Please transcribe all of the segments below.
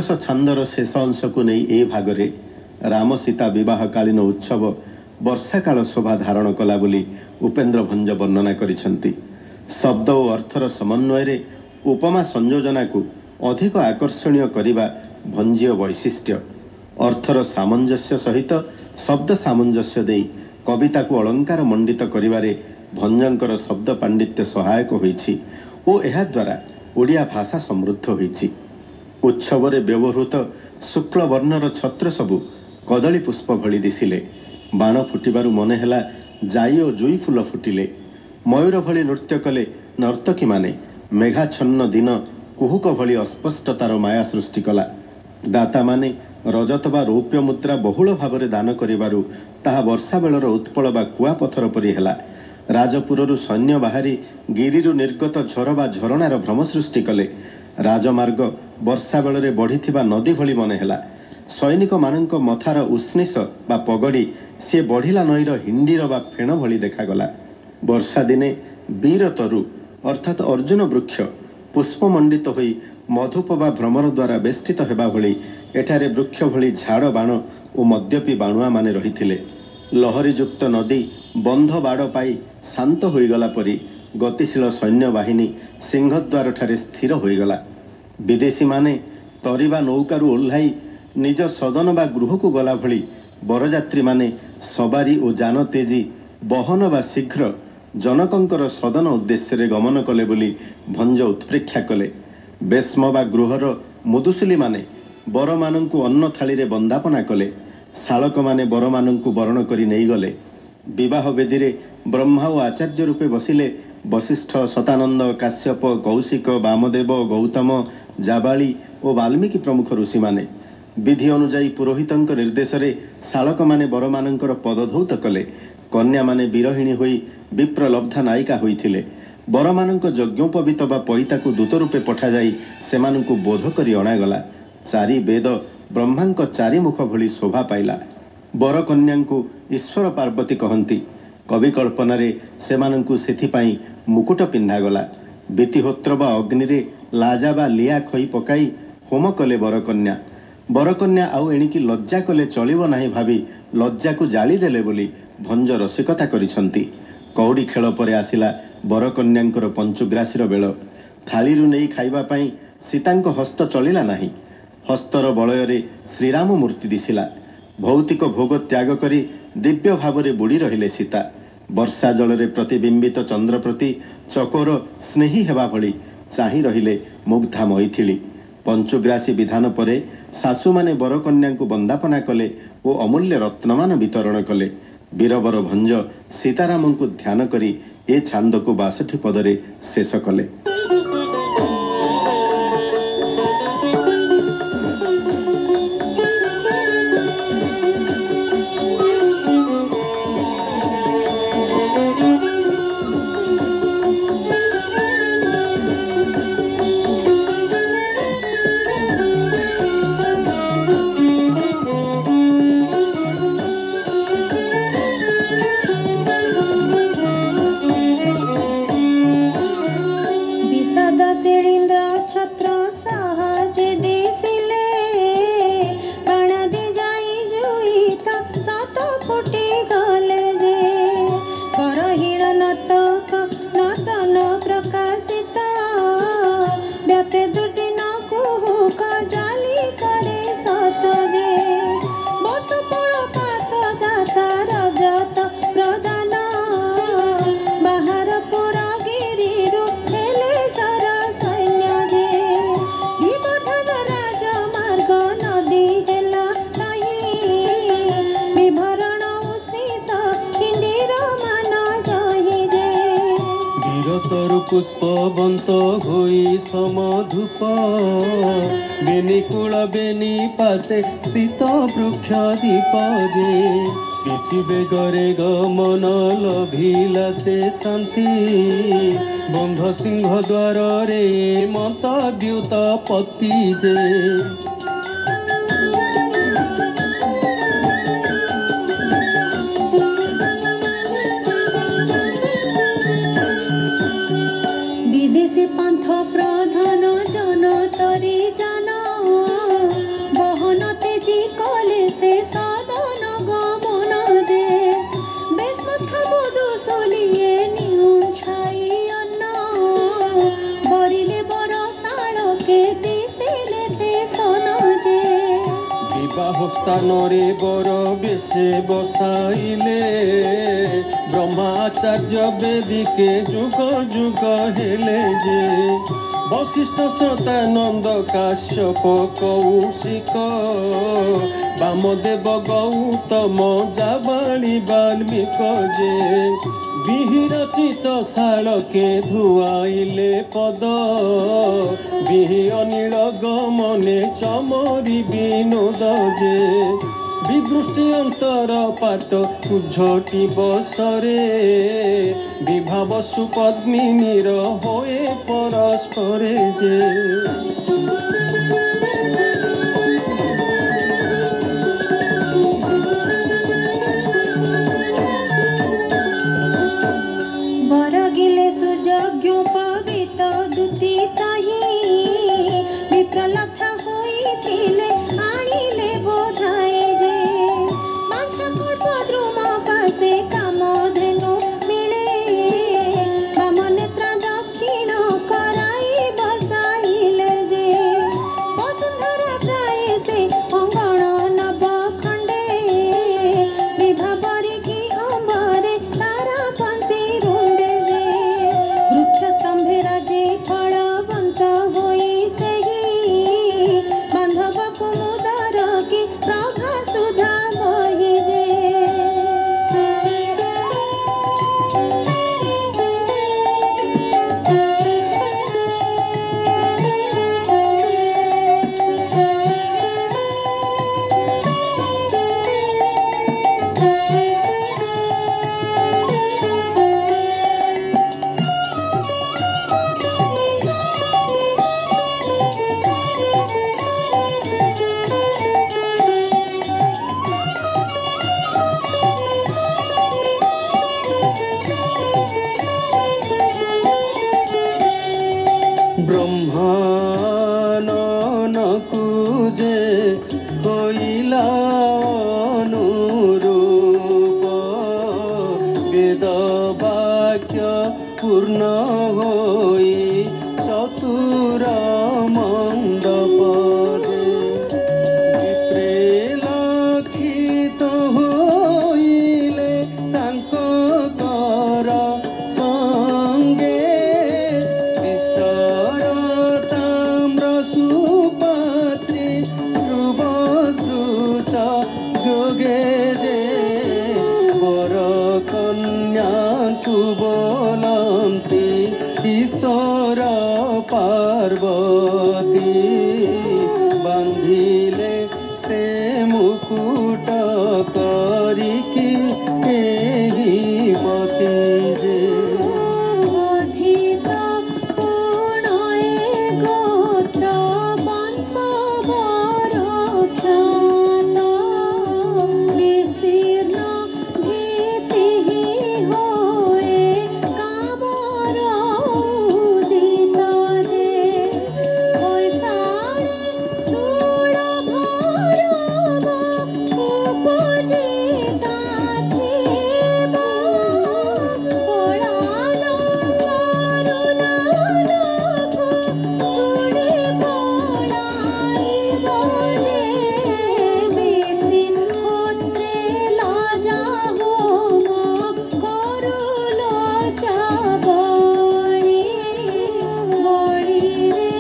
ସପ୍ତଦଶ ଛାନ୍ଦର ଶେଷ ଅଂଶକୁ ନେଇ ଏ ଭାଗରେ ରାମ ସୀତା ବିବାହକାଳୀନ ଉତ୍ସବ ବର୍ଷାକାଳ ଶୋଭା ଧାରଣ କଲା ବୋଲି ଉପେନ୍ଦ୍ର ଭଞ୍ଜ ବର୍ଣ୍ଣନା କରିଛନ୍ତି। ଶବ୍ଦ ଓ ଅର୍ଥର ସମନ୍ୱୟରେ ଉପମା ସଂଯୋଜନାକୁ ଅଧିକ ଆକର୍ଷଣୀୟ କରିବା ଭଞ୍ଜୀୟ ବୈଶିଷ୍ଟ୍ୟ। ଅର୍ଥର ସାମଞ୍ଜସ୍ୟ ସହିତ ଶବ୍ଦ ସାମଞ୍ଜସ୍ୟ ଦେଇ କବିତାକୁ ଅଳଙ୍କାର ମଣ୍ଡିତ କରିବାରେ ଭଞ୍ଜଙ୍କର ଶବ୍ଦ ପାଣ୍ଡିତ୍ୟ ସହାୟକ ହୋଇଛି ଓ ଏହାଦ୍ୱାରା ଓଡ଼ିଆ ଭାଷା ସମୃଦ୍ଧ ହୋଇଛି। ଉତ୍ସବରେ ବ୍ୟବହୃତ ଶୁକ୍ଳ ବର୍ଣ୍ଣର ଛତ୍ର ସବୁ କଦଳୀ ପୁଷ୍ପ ଭଳି ଦିଶିଲେ। ବାଣ ଫୁଟିବାରୁ ମନେ ହେଲା ଜାଇ ଓ ଜୁଇ ଫୁଲ ଫୁଟିଲେ। ମୟୂର ଭଳି ନୃତ୍ୟ କଲେ ନର୍ତ୍ତକୀମାନେ। ମେଘାଚ୍ଛନ୍ନ ଦିନ କୁହୁକ ଭଳି ଅସ୍ପଷ୍ଟତାର ମାୟା ସୃଷ୍ଟି କଲା। ଦାତାମାନେ ରଜତ ବା ରୌପ୍ୟ ମୁଦ୍ରା ବହୁଳ ଭାବରେ ଦାନ କରିବାରୁ ତାହା ବର୍ଷା ବେଳର ଉତ୍ପଳ ବା କୁଆପଥର ପରି ହେଲା। ରାଜପୁରରୁ ସୈନ୍ୟ ବାହାରି ଗିରିରୁ ନିର୍ଗତ ଝର ବା ଝରଣାର ଭ୍ରମ ସୃଷ୍ଟି କଲେ। ରାଜମାର୍ଗ ବର୍ଷା ବେଳରେ ବଢ଼ିଥିବା ନଦୀ ଭଳି ମନେ ହେଲା। ସୈନିକମାନଙ୍କ ମଥାର ଉଷ୍ଣିଷ ବା ପଗଡ଼ି ସିଏ ବଢ଼ିଲା ନଈର ହିଣ୍ଡିର ବା ଫେଣ ଭଳି ଦେଖାଗଲା। ବର୍ଷା ଦିନେ ବୀର ତରୁ ଅର୍ଥାତ୍ ଅର୍ଜୁନ ବୃକ୍ଷ ପୁଷ୍ପମଣ୍ଡିତ ହୋଇ ମଧୁପ ବା ଭ୍ରମର ଦ୍ୱାରା ବେଷ୍ଟିତ ହେବା ଭଳି ଏଠାରେ ବୃକ୍ଷ ଭଳି ଝାଡ଼ ବାଣ ଓ ମଦ୍ୟପୀ ବାଣୁଆମାନେ ରହିଥିଲେ। ଲହରୀଯୁକ୍ତ ନଦୀ ବନ୍ଧ ବାଡ଼ ପାଇ ଶାନ୍ତ ହୋଇଗଲା ପରି ଗତିଶୀଳ ସୈନ୍ୟବାହିନୀ ସିଂହଦ୍ୱାରଠାରେ ସ୍ଥିର ହୋଇଗଲା। ବିଦେଶୀମାନେ ତରିବା ନୌକାରୁ ଓହ୍ଲାଇ ନିଜ ସଦନ ବା ଗୃହକୁ ଗଲା ଭଳି ବରଯାତ୍ରୀମାନେ ସବାରି ଓ ଯାନ ତେଜି ବହନ ବା ଶୀଘ୍ର ଜନକଙ୍କର ସଦନ ଉଦ୍ଦେଶ୍ୟରେ ଗମନ କଲେ ବୋଲି ଭଞ୍ଜ ଉତ୍ପ୍ରେକ୍ଷା କଲେ। ବେଶ୍ମ ବା ଗୃହର ମୁଦୁସୁଲିମାନେ ବରମାନଙ୍କୁ ଅନ୍ନ ଥାଳିରେ ବନ୍ଦାପନା କଲେ। ଶାଳକମାନେ ବରମାନଙ୍କୁ ବରଣ କରି ନେଇଗଲେ। ବିବାହ ବେଦୀରେ ବ୍ରହ୍ମା ଓ ଆଚାର୍ଯ୍ୟ ରୂପେ ବସିଲେ ବଶିଷ୍ଠ, ଶତାନନ୍ଦ, କାଶ୍ୟପ, କୌଶିକ, ବାମଦେବ, ଗୌତମ, ଜାବାଳି ଓ ବାଲ୍ମୀକି ପ୍ରମୁଖ ଋଷିମାନେ। ବିଧି ଅନୁଯାୟୀ ପୁରୋହିତଙ୍କ ନିର୍ଦ୍ଦେଶରେ ଶାଳକମାନେ ବରମାନଙ୍କର ପଦଧୌତ କଲେ। କନ୍ୟାମାନେ ବିରହିଣୀ ହୋଇ ବିପ୍ରଲବ୍ଧା ନାୟିକା ହୋଇଥିଲେ। ବରମାନଙ୍କ ଯଜ୍ଞୋପବୀତ ବା ପଇତାକୁ ଦୂତ ରୂପେ ପଠାଯାଇ ସେମାନଙ୍କୁ ବୋଧ କରି ଅଣାଗଲା। ଚାରି ବେଦ ବ୍ରହ୍ମାଙ୍କ ଚାରିମୁଖ ଭଳି ଶୋଭା ପାଇଲା। ବରକନ୍ୟାଙ୍କୁ ଈଶ୍ୱର ପାର୍ବତୀ କହନ୍ତି। କବି କଳ୍ପନାରେ ସେମାନଙ୍କୁ ସେଥିପାଇଁ ମୁକୁଟ ପିନ୍ଧାଗଲା। ବିତିହୋତ୍ର ବା ଅଗ୍ନିରେ ଲାଜା ବା ଲିଆ ଖଇ ପକାଇ ହୋମ କଲେ ବରକନ୍ୟା। ବରକନ୍ୟା ଆଉ ଏଣିକି ଲଜ୍ଜା କଲେ ଚଳିବ ନାହିଁ ଭାବି ଲଜ୍ଜାକୁ ଜାଳିଦେଲେ ବୋଲି ଭଞ୍ଜ ରସିକତା କରିଛନ୍ତି। କଉଡ଼ି ଖେଳ ପରେ ଆସିଲା ବରକନ୍ୟାଙ୍କର ପଞ୍ଚୁଗ୍ରାସୀର ବେଳ। ଥାଳିରୁ ନେଇ ଖାଇବା ପାଇଁ ସୀତାଙ୍କ ହସ୍ତ ଚଳିଲା ନାହିଁ। ହସ୍ତର ବଳୟରେ ଶ୍ରୀରାମ ମୂର୍ତ୍ତି ଦିଶିଲା। ଭୌତିକ ଭୋଗ ତ୍ୟାଗ କରି ଦିବ୍ୟ ଭାବରେ ବୁଡ଼ି ରହିଲେ ସୀତା। ବର୍ଷା ଜଳରେ ପ୍ରତିବିମ୍ବିତ ଚନ୍ଦ୍ର ପ୍ରତି ଚକୋର ସ୍ନେହୀ ହେବା ଭଳି ଚାହିଁ ରହିଲେ ମୁଗ୍ଧା ମୈଥିଳୀ। ପଞ୍ଚୁଗ୍ରାସୀ ବିଧାନ ପରେ ଶାଶୁମାନେ ବରକନ୍ୟାଙ୍କୁ ବନ୍ଦାପନା କଲେ ଓ ଅମୂଲ୍ୟ ରତ୍ନମାନ ବିତରଣ କଲେ। ବୀରବର ଭଞ୍ଜ ସୀତାରାମଙ୍କୁ ଧ୍ୟାନ କରି ଏ ଛାନ୍ଦକୁ 62 ପଦରେ ଶେଷ କଲେ। পুষ্পবন্ত হই সমধূপ বেনিকুল বেনি পাশে স্থিত বৃক্ষ দ্বীপ যে কিছু বেগরে গমন লভিলা সে শান্তি বন্ধ সিংহ দ্বারে মত দ্যুত পতি যে বিদেশে পান্থ প্রধান জন তরি জান বিবাহ স্থানরে বর বেশে বসাইলে ব্রহ্মাচার্য বেদিকে যুগ যুগ হেলে যে বশিষ্ঠ সতানন্দ কাশ্যপ কৌশিক বামদেব গৌতম জাবাଳି বাল্মীক যে বিহিরচিত শালকে ধুয়াইলে পদ বিহি অনিল গমনে চমরি বিনোদ যে বিদৃষ্টি অন্তর পাত উঝটি বসরে বিভাব সুপদ্মিনীর হয়ে পরস্পরে যে বরগিলে সুযোগ্য পবিত দুতি তাহি বিপ্রলব্ধ হইছিলে আনিলে বোধায় যে মাছ কল্প দ্রুম পাশে কামধেনু মিলে বাম নেত্র দক্ষিণ করাই বসাইলে যে বসুন্ধরা প্রায় সে অঙ্গণ নব খণ্ডে বিভাবরে কি অম্বরে তারা পন্থী রুণ্ডে যে বৃক্ষস্তম্ভে রাজে ফলবন্ত হই সেহি বান্ধব কুমুদর কি প্রভা সুধা বহি যে ব্রহ্মাননকু যে কইলা অনুরূপ বেদ বাক্য পূর্ণ হই চতুর মণ্ডপদে বিপ্রে লক্ষিত হইলে তাঙ্ক কর সঙ্গে তাম্র সুপাত্রে ধ্রুবশ্রুচ যোগে যে বর কন্যাଙ୍କୁ বলন্তি ঈশ্বর পার্বতী বান্ধিলে সে মুকুট করিকি ଏହି পতি যে অধিক পুণয়ে গোত্র বংশ বরখ্যাত বিশীর্ণ ভীতি হয়ে কামর উদিত যে কৈশারে সুর ভরব উপজিতা থিব পড়ান করুণালোক শুনি পড়াইব যে বীতি পুত্রে লজা হোম করুল চাবড়ি বড়িরে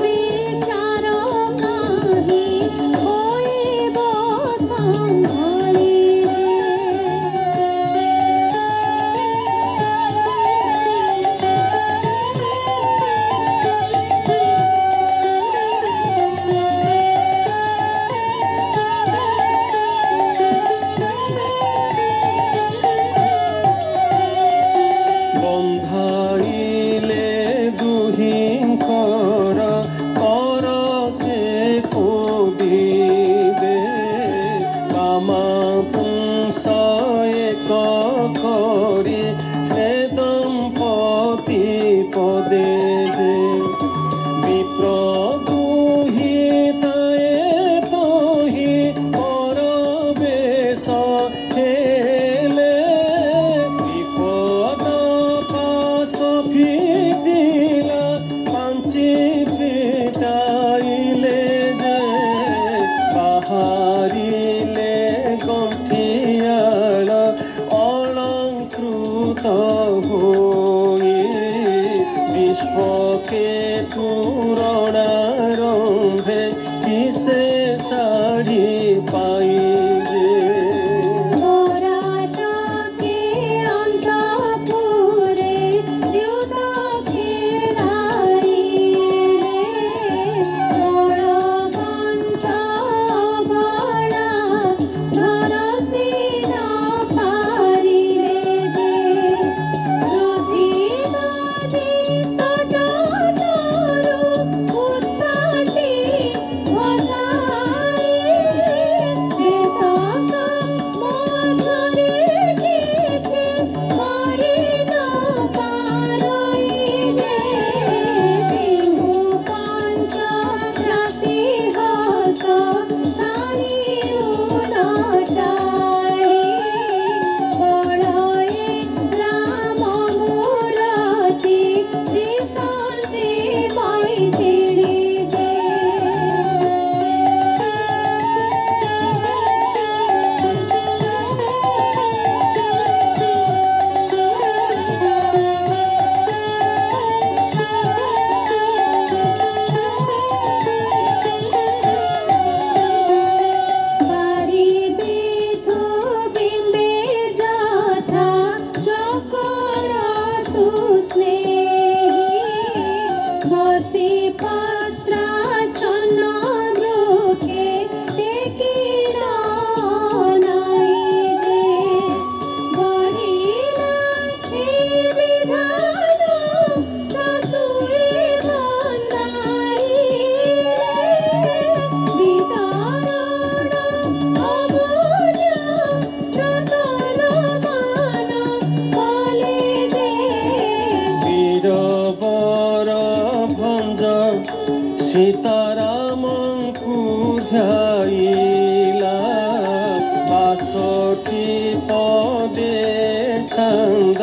বিচার কাহি হইব সম্ভাଳି বন্ধাইলে দুহিঙ্কর কর সে কবিবে কামা পুংস এক করি সে দম্পতি পদে যে বিপ্র দুহিতায়ে তহি পরবেশ হেলে বিপদ পাশ ফিটিলা পাঞ্চি ফিটাইলে যে বাহার কি তবে ছন্দ